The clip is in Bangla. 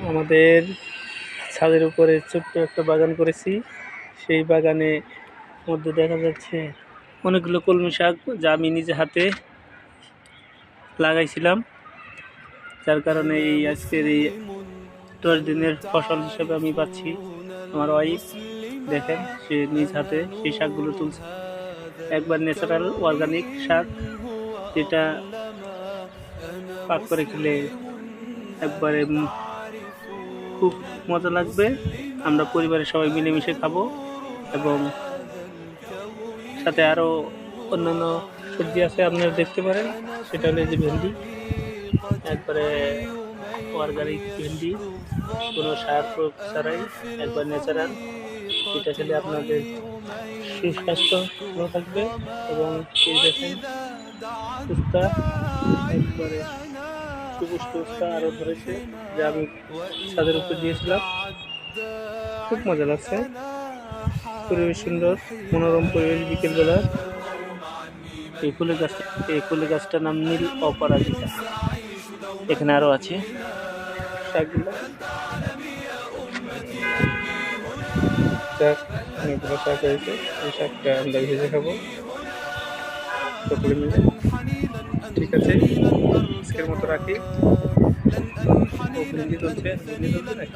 আমাদের ছাদের উপরে ছোট্ট একটা বাগান করেছি। সেই বাগানে মধ্যে দেখা যাচ্ছে অনেকগুলো কলমি শাক, যা আমি নিজে হাতে লাগাইছিলাম, যার কারণে এই আজকের এই 10 দিনের ফসল হিসেবে আমি পাচ্ছি। আমার ওয়াইফ দেখেন, সে নিজ হাতে সেই শাকগুলো তুলছে। একবার ন্যাচারাল অর্গানিক শাক, যেটা পাক করে খেলে একবারে খুব মজা লাগবে। আমরা পরিবারের সবাই মিলেমিশে খাবো এবং সাথে আরও অন্যান্য সবজি আছে, আপনারা দেখতে পারেন। সেটা হলো যে ভেন্ডি, একবারে অর্গানিক ভেন্ডি, কোনো সার প্রয়োগ ছাড়াই, একবার ন্যাচারাল। এটা খেলে আপনাদের সুস্বাস্থ্য ভালো থাকবে এবং এই দেখেন উস্তা, একবারে সুপুষ্ট উস্তা আরও ধরেছে, যা আমি ছাদের উপর দিয়েছিলাম। খুব মজা লাগছে, পরিবেশ সুন্দর, মনোরম পরিবেশ বিকেলবেলা। এই ফুলের গাছটার নাম নীল অপরাজিতা। এখানে আরও আছে শাকগুলো, অনেকগুলো শাক হয়েছে। এই শাকটা আমরা ভেজে খাবো সকলে মিলে। ঠিক আছে, আজকের মতো রাখি। ও ভেন্ডি চলছে নাকি?